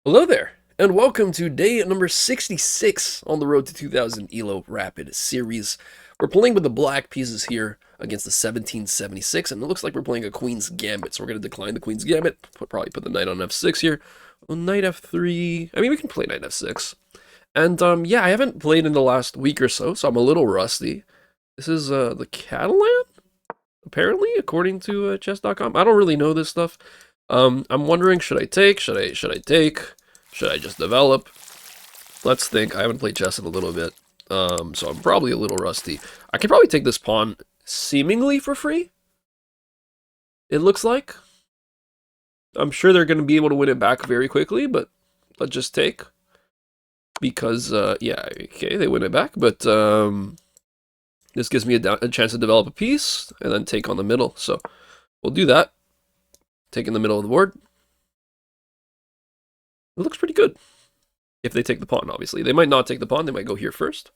Hello there, and welcome to day number 66 on the road to 2000 ELO Rapid Series. We're playing with the black pieces here against the 1776, and it looks like we're playing a Queen's Gambit, so we're going to decline the Queen's Gambit, probably put the knight on f6 here. Well, knight f3, I mean, we can play knight f6. And, yeah, I haven't played in the last week or so, so I'm a little rusty. This is, the Catalan, apparently, according to, chess.com. I don't really know this stuff. I'm wondering, should I take? Should I take? Should I just develop? Let's think. I haven't played chess in a little bit, so I'm probably a little rusty. I could probably take this pawn seemingly for free. It looks like. I'm sure they're going to be able to win it back very quickly, but let's just take. Because, yeah, okay, they win it back, but this gives me a chance to develop a piece and then take on the middle. So we'll do that. Take in the middle of the board. It looks pretty good. If they take the pawn, obviously. They might not take the pawn. They might go here first.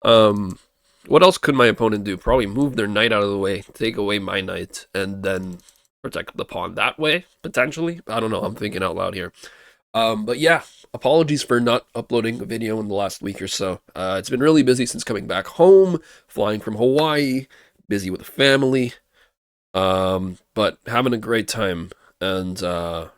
What else could my opponent do? Probably move their knight out of the way, take away my knight, and then protect the pawn that way, potentially. I don't know. I'm thinking out loud here. But yeah, apologies for not uploading a video in the last week or so. It's been really busy since coming back home, flying from Hawaii, busy with the family, but having a great time and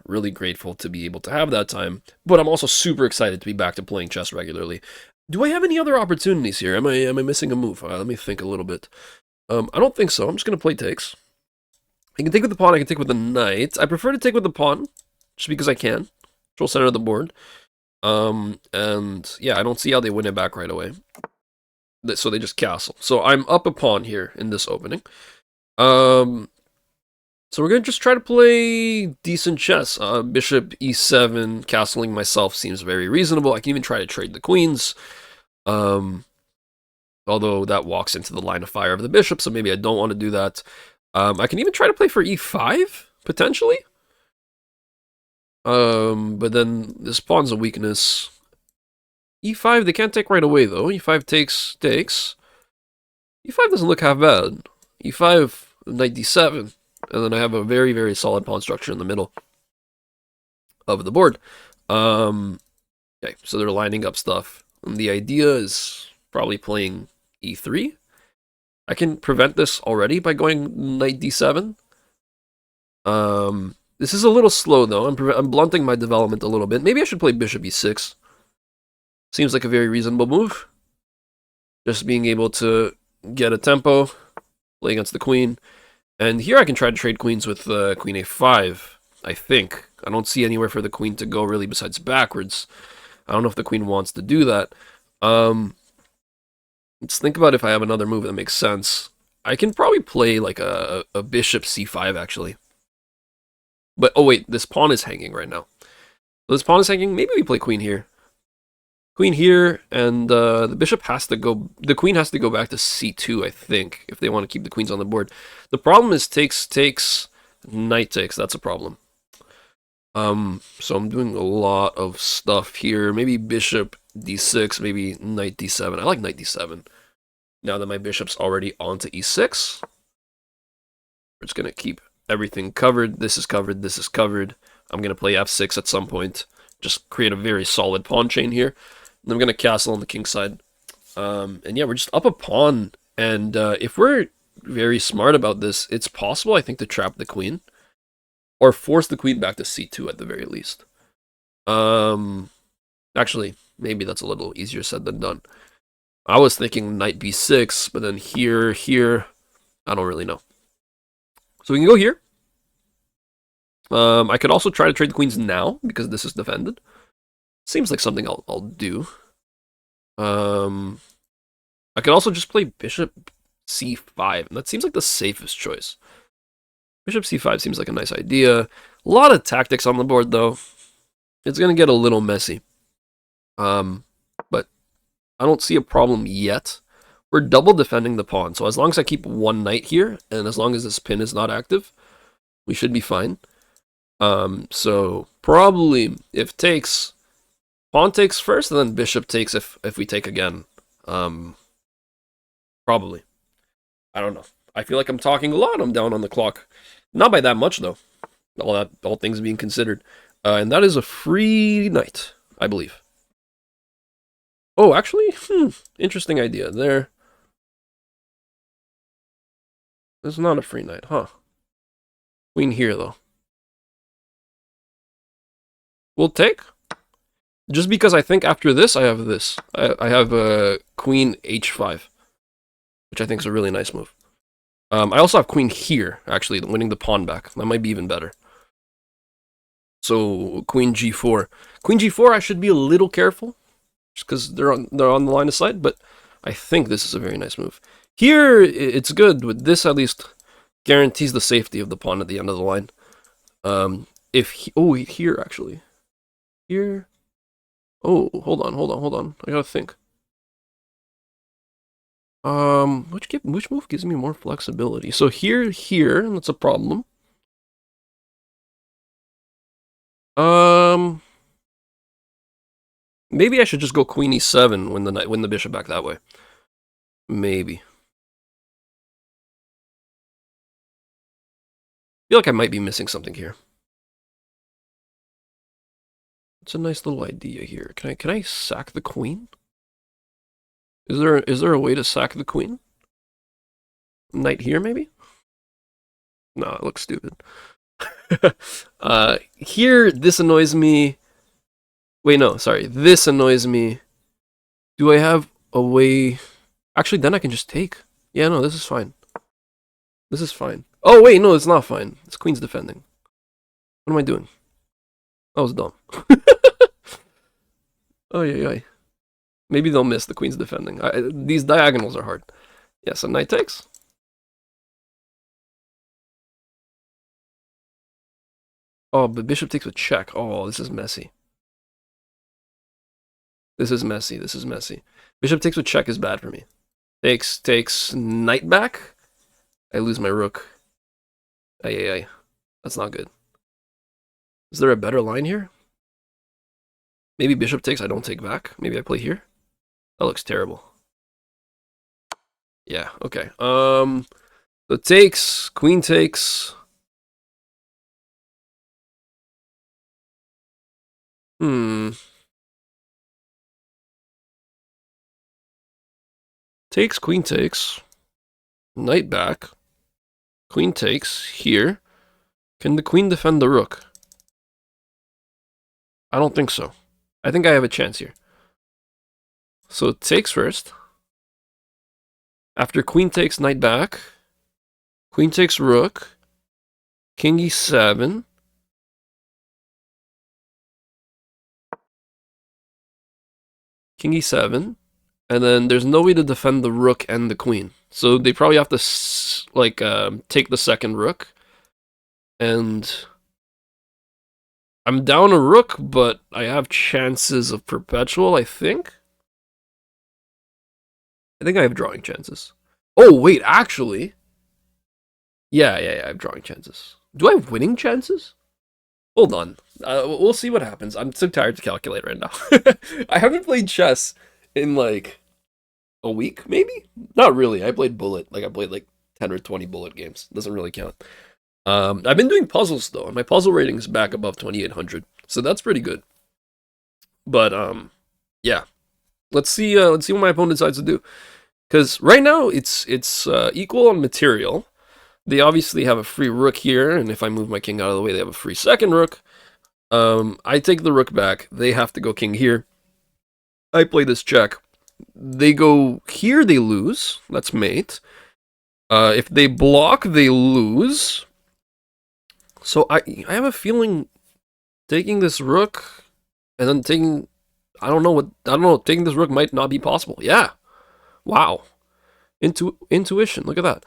really grateful to be able to have that time. But I'm also super excited to be back to playing chess regularly. Do I have any other opportunities here? Am I missing a move? Let me think a little bit. I don't think so. I'm just gonna play takes. I can take with the pawn. I can take with the knight. I prefer to take with the pawn, just because I can. Control center of the board. And yeah, I don't see how they win it back right away. So they just castle. So I'm up a pawn here in this opening. So we're going to just try to play decent chess. Bishop e7, castling myself seems very reasonable. I can even try to trade the queens. Although that walks into the line of fire of the bishop, so maybe I don't want to do that. I can even try to play for e5, potentially. But then this pawn's a weakness. e5, they can't take right away, though. e5 takes. e5 doesn't look half bad. e5, knight d7. And then I have a very, very solid pawn structure in the middle of the board. Okay, so they're lining up stuff. And the idea is probably playing e3. I can prevent this already by going knight d7. This is a little slow, though. I'm blunting my development a little bit. Maybe I should play bishop e6. Seems like a very reasonable move. Just being able to get a tempo, play against the queen. And here I can try to trade queens with queen a5, I think. I don't see anywhere for the queen to go, really, besides backwards. I don't know if the queen wants to do that. Let's think about if I have another move that makes sense. I can probably play like a bishop c5, actually. But, oh wait, this pawn is hanging right now. So this pawn is hanging. Maybe we play queen here. Queen here, and the bishop has to go, the queen has to go back to c2, I think, if they want to keep the queens on the board. The problem is takes, knight takes, that's a problem. So I'm doing a lot of stuff here. Maybe bishop d6, maybe knight d7. I like knight d7. Now that my bishop's already onto e6, we're just going to keep everything covered. This is covered, this is covered. I'm going to play f6 at some point. Just create a very solid pawn chain here. And I'm going to castle on the king side. And yeah, we're just up a pawn. And if we're very smart about this, it's possible, I think, to trap the queen. Or force the queen back to c2 at the very least. Actually, maybe that's a little easier said than done. I was thinking knight b6, but then here, I don't really know. So we can go here. I could also try to trade the queens now, because this is defended. Seems like something I'll do. I could also just play bishop c5, and that seems like the safest choice. Bishop c5 seems like a nice idea. A lot of tactics on the board, though. It's going to get a little messy. But I don't see a problem yet. We're double defending the pawn, so as long as I keep one knight here, and as long as this pin is not active, we should be fine. So probably if takes, pawn takes first, and then bishop takes if we take again. Probably. I don't know. I feel like I'm talking a lot. I'm down on the clock. Not by that much, though. All things being considered. And that is a free knight, I believe. Oh, actually, interesting idea. There. This is not a free knight, huh? Queen here, though. We'll take. Just because I think after this, I have this. I have queen h5, which I think is a really nice move. I also have queen here, actually, winning the pawn back. That might be even better. So queen g4. Queen g4, I should be a little careful, just because they're on the line of sight. But I think this is a very nice move. Here, it's good. With this, at least guarantees the safety of the pawn at the end of the line. Here actually, here. Oh, hold on. I gotta think. Which move gives me more flexibility? So here, and that's a problem. Maybe I should just go queen e7 when the bishop back that way. Maybe. I feel like I might be missing something here. It's a nice little idea here. Can I sack the queen? Is there a way to sack the queen? Knight here, maybe? No, it looks stupid. Here, this annoys me. Wait, no, sorry. This annoys me. Do I have a way? Actually, then I can just take. Yeah, no, this is fine. This is fine. Oh, wait, no, it's not fine. This queen's defending. What am I doing? That was dumb. Oh, yeah. Maybe they'll miss the queen's defending. These diagonals are hard. Yeah, so knight takes. Oh, but bishop takes with check. Oh, this is messy. This is messy. Bishop takes with check is bad for me. Takes knight back. I lose my rook. Ay. That's not good. Is there a better line here? Maybe bishop takes, I don't take back. Maybe I play here. That looks terrible. Yeah, okay. So takes, queen takes. Takes, queen takes. Knight back. Queen takes here. Can the queen defend the rook? I don't think so. I think I have a chance here. So takes first. After queen takes, knight back. Queen takes rook. King e7. King e7. And then there's no way to defend the rook and the queen. So they probably have to, take the second rook. And I'm down a rook, but I have chances of perpetual, I think. I think I have drawing chances. Oh, wait, actually. Yeah, I have drawing chances. Do I have winning chances? Hold on. We'll see what happens. I'm so tired to calculate right now. I haven't played chess in, a week, maybe? Not really. I played bullet. I played, 10 or 20 bullet games. Doesn't really count. I've been doing puzzles, though, and my puzzle rating is back above 2,800. So that's pretty good. But, yeah. Let's see what my opponent decides to do. Because right now, it's equal on material. They obviously have a free rook here, and if I move my king out of the way, they have a free second rook. I take the rook back. They have to go king here. I play this check. They go here, they lose. That's mate. If they block, they lose. So I have a feeling taking this rook and then taking... I don't know. Taking this rook might not be possible. Yeah. Wow. Intuition. Look at that.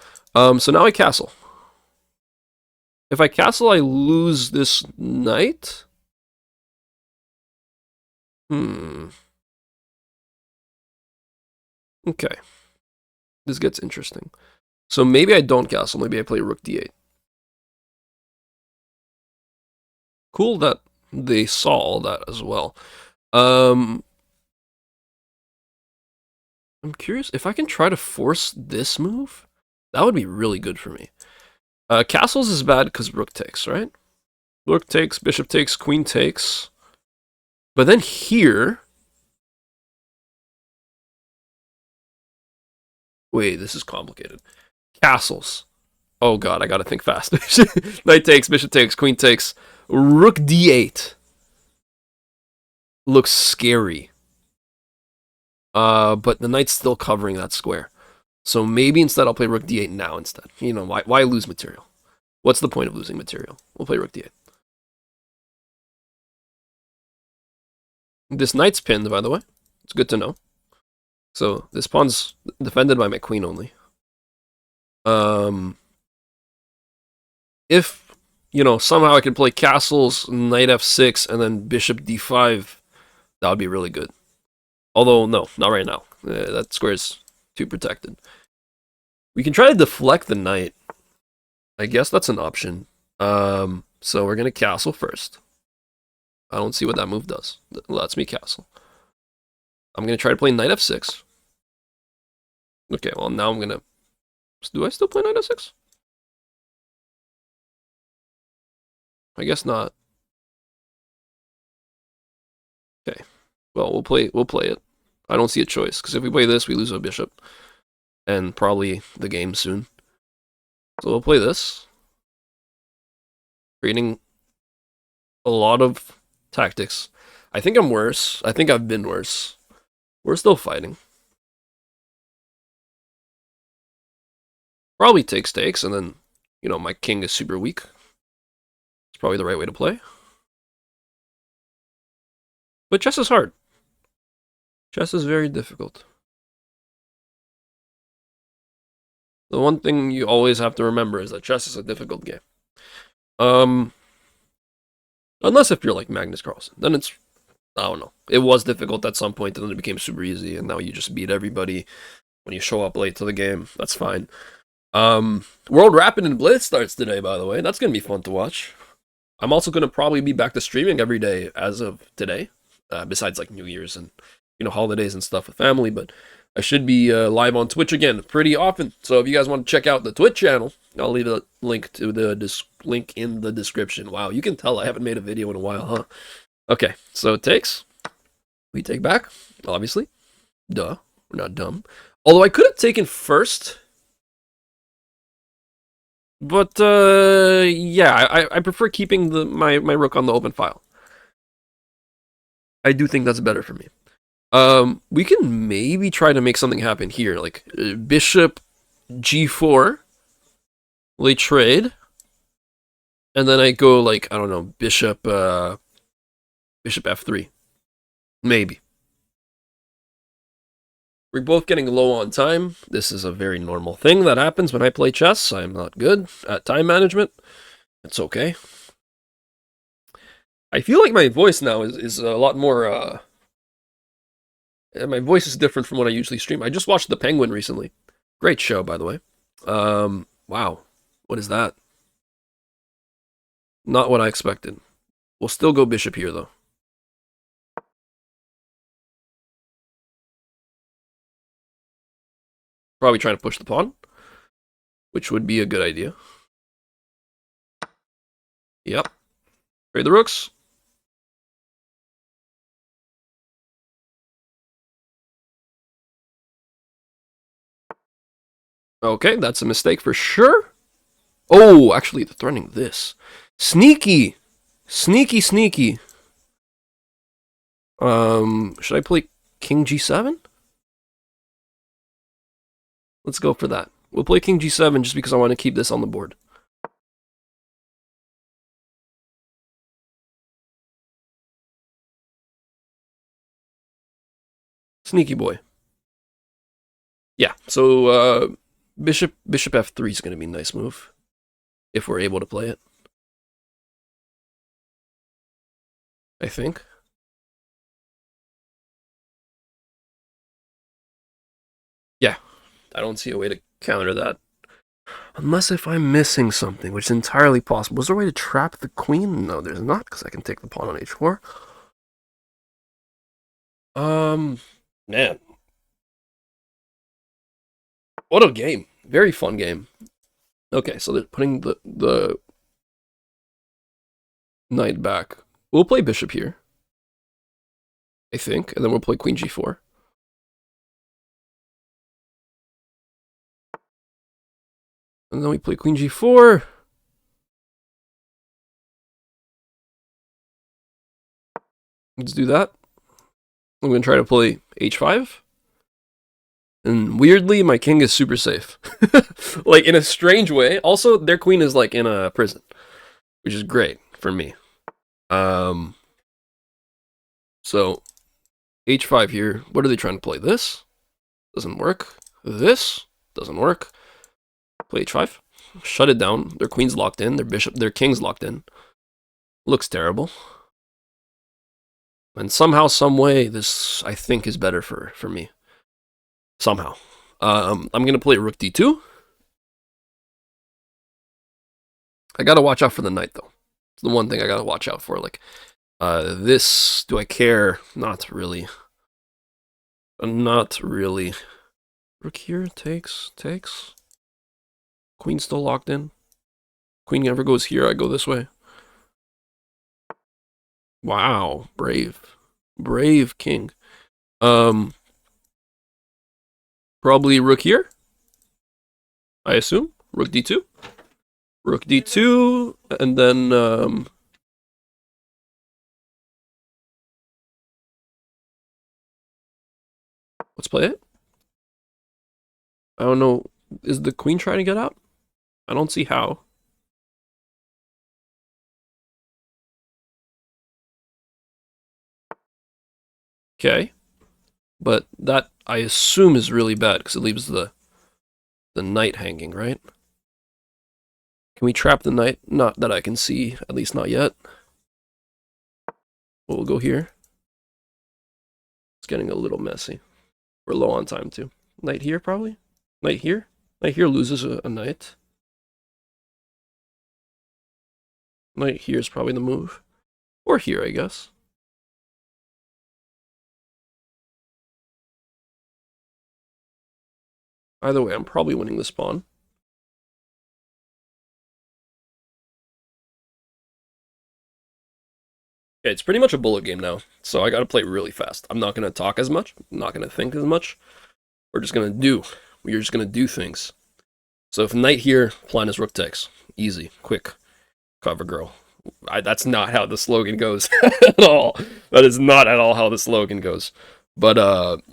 So now I castle. If I castle, I lose this knight. Okay. This gets interesting. So maybe I don't castle. Maybe I play rook d8. Cool that they saw all that as well. I'm curious if I can try to force this move. That would be really good for me. Castles is bad because rook takes, right? Rook takes, bishop takes, queen takes. But then here... Wait, this is complicated. Castles. Oh god, I gotta think fast. Knight takes, bishop takes, queen takes. Rook d8. Looks scary. But the knight's still covering that square. So maybe instead I'll play rook d8 now instead. You know, why lose material? What's the point of losing material? We'll play rook d8. This knight's pinned, by the way. It's good to know. So this pawn's defended by my queen only. If, you know, somehow I could play castles, knight f6, and then bishop d5, that would be really good. Although, no, not right now. That square's too protected. We can try to deflect the knight. I guess that's an option. So we're going to castle first. I don't see what that move does. It lets me castle. I'm going to try to play knight f6. Okay, well, now I'm going to... Do I still play knight f6? I guess not. Okay. Well, we'll play it. I don't see a choice, because if we play this, we lose a bishop. And probably the game soon. So we'll play this. Creating a lot of tactics. I think I'm worse. I think I've been worse. We're still fighting. Probably takes, and then, you know, my king is super weak. It's probably the right way to play. But chess is hard. Chess is very difficult. The one thing you always have to remember is that chess is a difficult game. Unless if you're like Magnus Carlsen, then it's, I don't know. It was difficult at some point, and then it became super easy, and now you just beat everybody when you show up late to the game. That's fine. World Rapid and Blitz starts today, by the way. That's going to be fun to watch. I'm also going to probably be back to streaming every day as of today, besides like New Year's and, you know, holidays and stuff with family, but I should be live on Twitch again pretty often. So if you guys want to check out the Twitch channel, I'll leave a link to the link in the description. Wow, you can tell I haven't made a video in a while, huh? Okay, so it takes. We take back, obviously. Duh, we're not dumb. Although I could have taken first. But, yeah, I prefer keeping my rook on the open file. I do think that's better for me. We can maybe try to make something happen here, like bishop g4, late trade, and then I go like, I don't know, bishop f3, maybe. We're both getting low on time. This is a very normal thing that happens when I play chess. I'm not good at time management. It's okay. I feel like my voice now is a lot more, my voice is different from what I usually stream. I just watched The Penguin recently. Great show, by the way. Wow. What is that? Not what I expected. We'll still go bishop here, though. Probably trying to push the pawn, which would be a good idea. Yep. Trade the rooks. Okay, that's a mistake for sure. Oh, actually, they're threatening this. Sneaky. Sneaky, sneaky. Should I play king g7? Let's go for that. We'll play king g7 just because I want to keep this on the board. Sneaky boy. Yeah, so bishop f3 is going to be a nice move if we're able to play it. I think. Yeah, I don't see a way to counter that. Unless if I'm missing something, which is entirely possible. Is there a way to trap the queen? No, there's not, because I can take the pawn on h4. Man. What a game. Very fun game. Okay, so they're putting the knight back. We'll play bishop here, I think, and then we'll play queen g4. And then we play queen g4. Let's do that. I'm going to try to play h5. And weirdly, my king is super safe. Like, in a strange way. Also, their queen is, like, in a prison. Which is great for me. So, h5 here. What are they trying to play? This? Doesn't work. This? Doesn't work. Play h5. Shut it down. Their queen's locked in. Their king's locked in. Looks terrible. And somehow, some way, this, I think, is better for me. Somehow. I'm going to play rook d2. I got to watch out for the knight, though. It's the one thing I got to watch out for. Like, this, do I care? Not really. Not really. Rook here, takes. Queen's still locked in. Queen never goes here, I go this way. Wow, brave. Brave king. Probably rook here, I assume. Rook d2. Rook d2, and then, let's play it. I don't know. Is the queen trying to get out? I don't see how. Okay. But that, I assume, is really bad, because it leaves the knight hanging, right? Can we trap the knight? Not that I can see, at least not yet. We'll go here. It's getting a little messy. We're low on time, too. Knight here, probably? Knight here? Knight here loses a knight. Knight here is probably the move. Or here, I guess. Either way, I'm probably winning this pawn. Okay, it's pretty much a bullet game now, so I gotta play really fast. I'm not gonna talk as much. I'm not gonna think as much. We're just gonna do. We're just gonna do things. So if knight here, plan is rook takes. Easy, quick, cover girl. That's not how the slogan goes at all. That is not at all how the slogan goes. But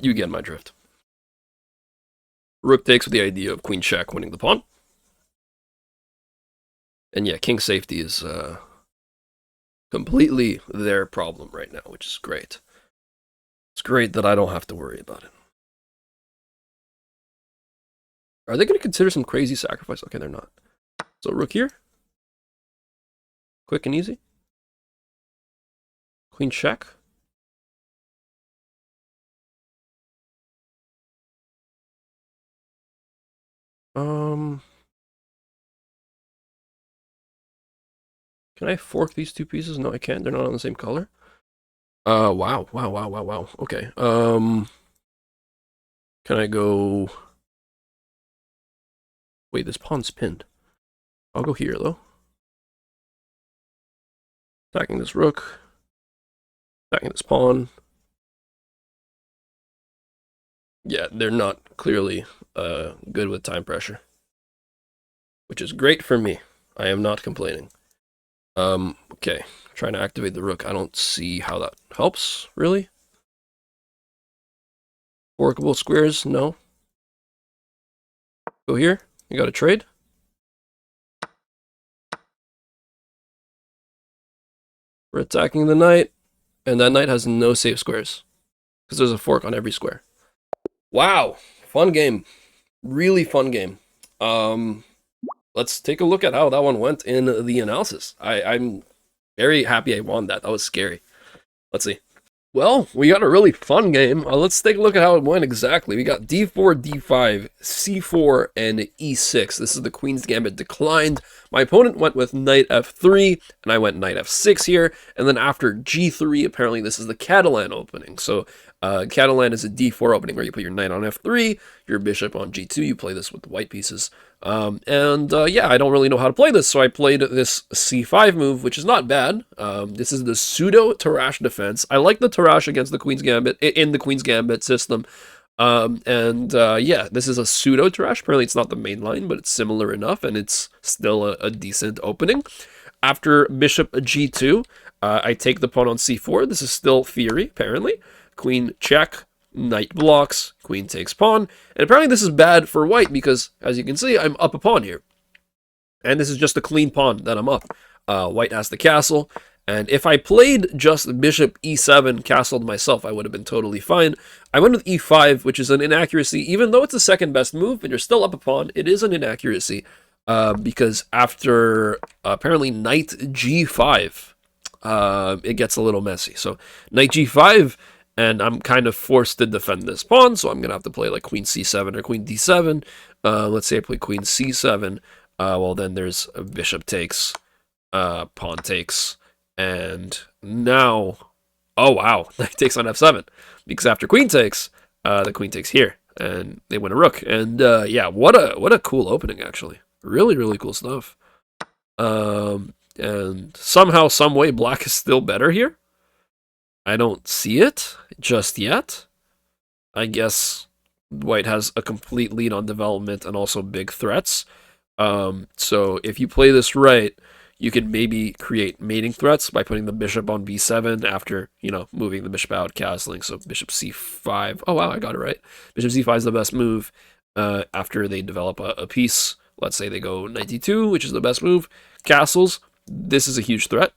you get my drift. Rook takes with the idea of queen check winning the pawn. And yeah, king safety is completely their problem right now, which is great. It's great that I don't have to worry about it. Are they going to consider some crazy sacrifice? Okay, they're not. So rook here. Quick and easy. Queen check. Can I fork these two pieces? No, I can't. They're not on the same color. Wow. Okay. Can I go... Wait, this pawn's pinned. I'll go here, though. Attacking this rook. Attacking this pawn. Yeah, they're not clearly good with time pressure. Which is great for me. I am not complaining. Okay. Trying to activate the rook. I don't see how that helps, really. Workable squares? No. Go here. You got a trade. We're attacking the knight. And that knight has no safe squares. Because there's a fork on every square. Wow. Fun game. Really fun game. Let's take a look at how that one went in the analysis. I'm very happy I won that. That was scary. Let's see. Well, we got a really fun game. Let's take a look at how it went exactly. We got d4, d5, c4, and e6. This is the Queen's Gambit declined. My opponent went with knight f3, and I went knight f6 here, and then after g3, apparently this is the Catalan opening. So Catalan is a d4 opening where you put your knight on f3, your bishop on g2, you play this with the white pieces. Yeah, I don't really know how to play this, so I played this c5 move, which is not bad. This is the pseudo Tarrasch defense. I like the Tarrasch against the Queen's Gambit, in the Queen's Gambit system. Yeah, this is a pseudo Tarrasch. Apparently it's not the main line, but it's similar enough, and it's still a decent opening. After bishop g2, I take the pawn on c4. This is still theory, apparently. Queen check, knight blocks, queen takes pawn, and apparently this is bad for white because, as you can see, I'm up a pawn here. And this is just a clean pawn that I'm up. White has the castle, and if I played just bishop e7 castled myself, I would have been totally fine. I went with e5, which is an inaccuracy. Even though it's the second best move, and you're still up a pawn, it is an inaccuracy. Because after, apparently, knight g5, it gets a little messy. So, knight g5, and I'm kind of forced to defend this pawn, so I'm going to have to play like queen c7 or queen d7. Let's say I play queen c7. Well, then there's a bishop takes, pawn takes, and now, oh wow, knight takes on f7. Because after queen takes, the queen takes here, and they win a rook. And yeah, what a cool opening, actually. Really, really cool stuff. And somehow, some way, black is still better here. I don't see it just yet. I guess white has a complete lead on development and also big threats. So if you play this right, you can maybe create mating threats by putting the bishop on b7 after, you know, moving the bishop out, castling. So bishop c5. Oh, wow, I got it right. Bishop c5 is the best move after they develop a piece. Let's say they go knight d2, which is the best move. Castles. This is a huge threat.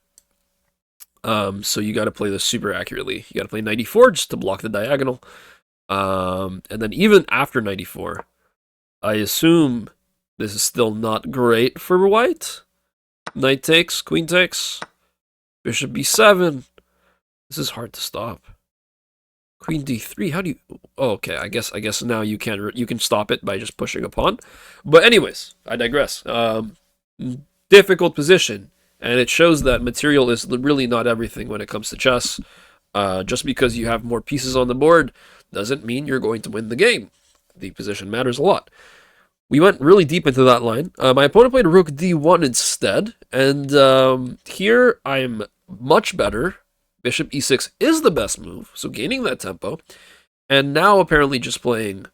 So you got to play this super accurately. You got to play knight e4 just to block the diagonal. And then even after knight e4, I assume this is still not great for white. Knight takes, queen takes, bishop b7. This is hard to stop. Queen d3. How do you? Oh, okay, I guess now you can stop it by just pushing a pawn. But anyways, I digress. Difficult position. And it shows that material is really not everything when it comes to chess. Just because you have more pieces on the board doesn't mean you're going to win the game. The position matters a lot. We went really deep into that line. My opponent played rook d1 instead. And here I'm much better. Bishop e6 is the best move, so gaining that tempo. And now apparently just playing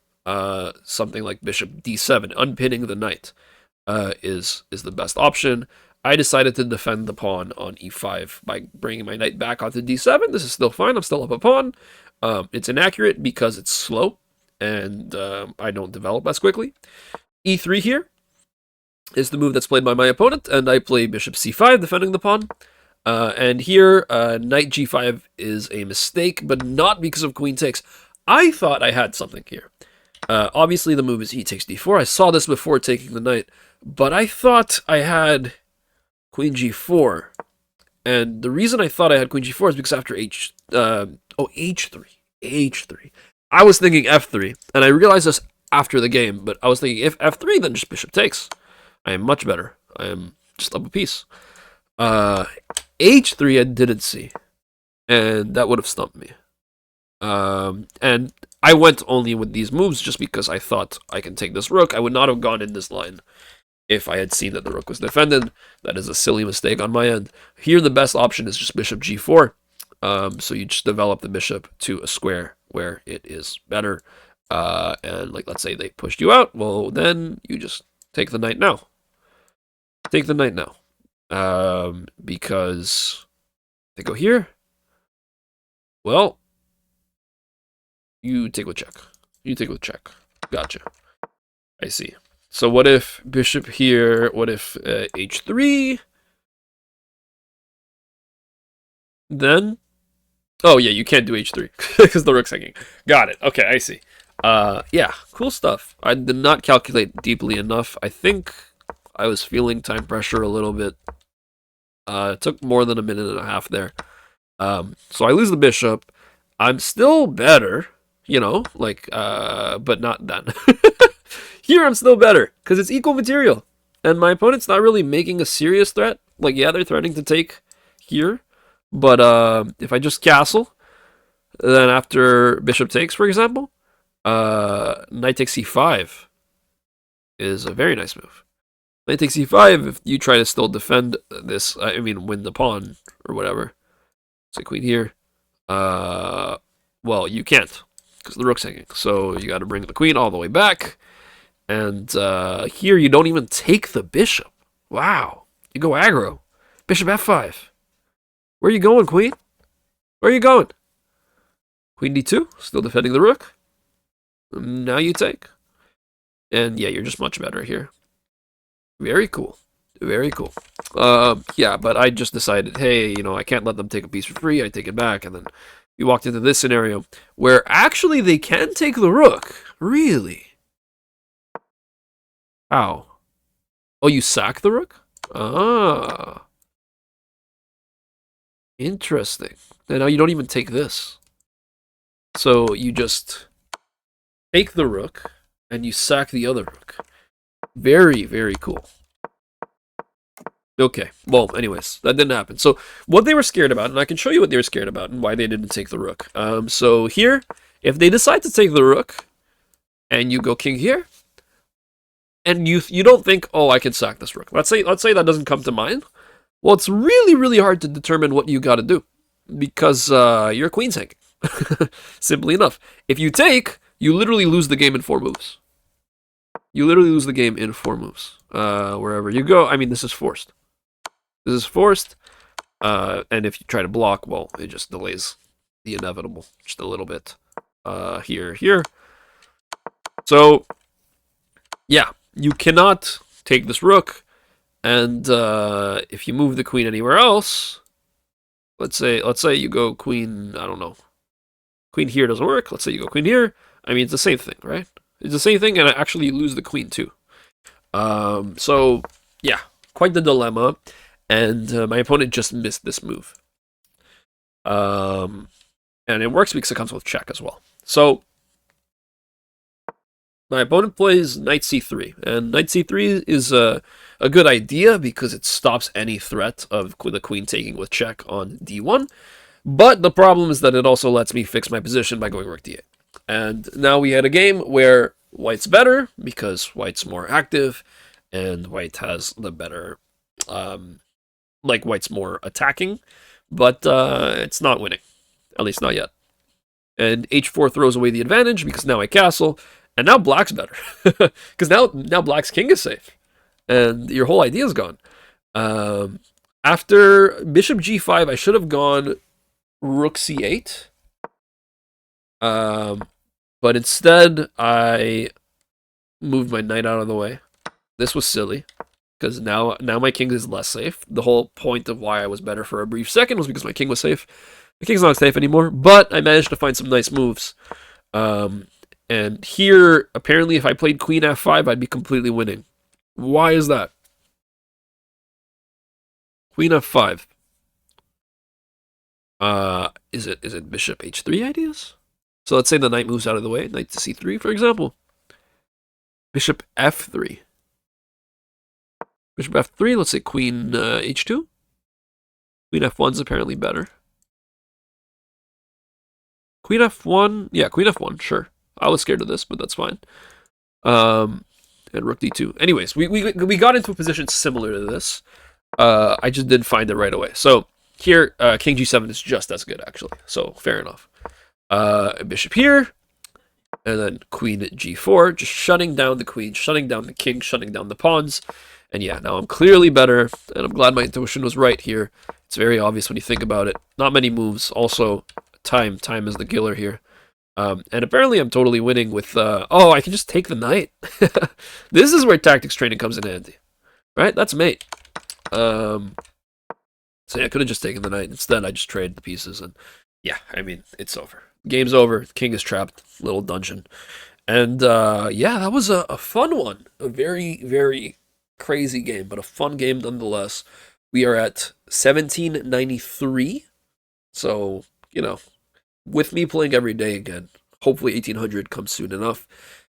something like bishop d7, unpinning the knight, is the best option. I decided to defend the pawn on e5 by bringing my knight back onto d7. This is still fine. I'm still up a pawn. It's inaccurate because it's slow, and I don't develop as quickly. e3 here is the move that's played by my opponent, and I play bishop c5, defending the pawn. And here, knight g5 is a mistake, but not because of queen takes. I thought I had something here. Obviously, the move is e takes d4. I saw this before taking the knight, but I thought I had queen g4. And the reason I thought I had queen g4 is because after h3. I was thinking f3, and I realized this after the game, but I was thinking if f3, then just bishop takes. I am much better. I am just up a piece. H3 I didn't see, and that would have stumped me. And I went only with these moves just because I thought I can take this rook. I would not have gone in this line if I had seen that the rook was defended. That is a silly mistake on my end. Here the best option is just bishop g4. So you just develop the bishop to a square where it is better. And like, let's say they pushed you out. Well, then you just take the knight now. Take the knight now. Because they go here. Well, you take with check. You take with check. Gotcha. I see. So what if bishop here? What if h3? Then, oh yeah, you can't do h3 because the rook's hanging. Got it. Okay, I see. Yeah, cool stuff. I did not calculate deeply enough. I think I was feeling time pressure a little bit. It took more than a minute and a half there. So I lose the bishop. I'm still better, you know, like, but not then. Here I'm still better, because it's equal material. and my opponent's not really making a serious threat. Like, yeah, they're threatening to take here, but if I just castle, then after bishop takes, for example, knight takes c5 is a very nice move. Knight takes c5, if you try to still defend this, I mean, win the pawn or whatever. Say queen here. Well, you can't because the rook's hanging. So you got to bring the queen all the way back. And here you don't even take the bishop. Wow. You go aggro. Bishop f5. Where are you going, queen? Where are you going? Queen d2, still defending the rook. Now you take. And yeah, you're just much better here. Very cool. Very cool. Yeah, but I just decided, hey, you know, I can't let them take a piece for free. I take it back. And then we walked into this scenario where actually they can take the rook. Really? How? Oh, you sack the rook? Ah. Interesting. And now you don't even take this. So you just take the rook and you sack the other rook. Very, very cool. Okay, well, anyways, that didn't happen. So what they were scared about, and I can show you what they were scared about and why they didn't take the rook. So here, if they decide to take the rook, and you go king here, and you don't think, oh, I can sack this rook. Let's say that doesn't come to mind. Well, it's really, really hard to determine what you got to do, because your queen's hanging. Simply enough. If you take, you literally lose the game in 4 moves. You literally lose the game in 4 moves. Wherever you go, I mean, this is forced. This is forced, and if you try to block, well, it just delays the inevitable just a little bit. Here. So, yeah, you cannot take this rook, and if you move the queen anywhere else, let's say you go queen, I don't know, queen here doesn't work. Let's say you go queen here. I mean, it's the same thing, right? It's the same thing, and actually you lose the queen too. So, yeah, quite the dilemma. And my opponent just missed this move. And it works because it comes with check as well. So, my opponent plays knight c3. And knight c3 is a good idea because it stops any threat of the queen taking with check on d1. But the problem is that it also lets me fix my position by going rook d8. And now we had a game where white's better because white's more active and white has the better... like white's more attacking, but it's not winning, at least not yet. And h4 throws away the advantage because now I castle, and now black's better because now black's king is safe, and your whole idea is gone. After bishop g5, I should have gone rook c8, but instead I moved my knight out of the way. This was silly. Because now my king is less safe. The whole point of why I was better for a brief second was because my king was safe. My king's not safe anymore, but I managed to find some nice moves. And here, apparently, if I played queen f5, I'd be completely winning. Why is that? Queen f5. Is it bishop h3 ideas? So let's say the knight moves out of the way. Knight to c3, for example. Bishop f3. Bishop f3, let's say queen h2. Queen f1 is apparently better. Queen f1, yeah, queen f1, sure. I was scared of this, but that's fine. And rook d2. Anyways, we got into a position similar to this. I just didn't find it right away. So here, king g7 is just as good, actually. So fair enough. Bishop here. And then queen g4, just shutting down the queen, shutting down the king, shutting down the pawns. And yeah, now I'm clearly better, and I'm glad my intuition was right here. It's very obvious when you think about it. Not many moves. Also, time is the killer here. And apparently I'm totally winning with, oh, I can just take the knight. This is where tactics training comes in handy. Right? That's mate. So yeah, I could have just taken the knight. Instead, I just traded the pieces, and yeah, I mean, it's over. Game's over. The king is trapped. Little dungeon. And yeah, that was a fun one. A very, very crazy game, but a fun game nonetheless. We are at 1793. So, you know, with me playing every day again, hopefully 1800 comes soon enough.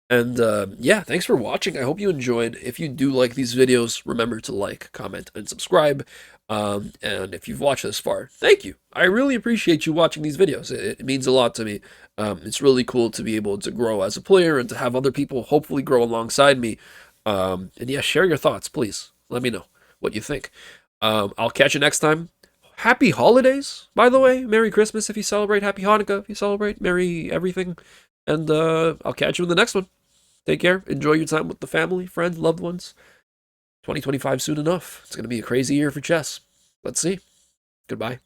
And yeah, thanks for watching. I hope you enjoyed. If you do like these videos, remember to like, comment, and subscribe. And if you've watched this far, thank you. I really appreciate you watching these videos. It means a lot to me. It's really cool to be able to grow as a player and to have other people hopefully grow alongside me. And yeah, share your thoughts, please. Let me know what you think. I'll catch you next time. Happy holidays, by the way. Merry Christmas if you celebrate. Happy Hanukkah if you celebrate. Merry everything. And I'll catch you in the next one. Take care. Enjoy your time with the family, friends, loved ones. 2025 soon enough. It's going to be a crazy year for chess. Let's see. Goodbye.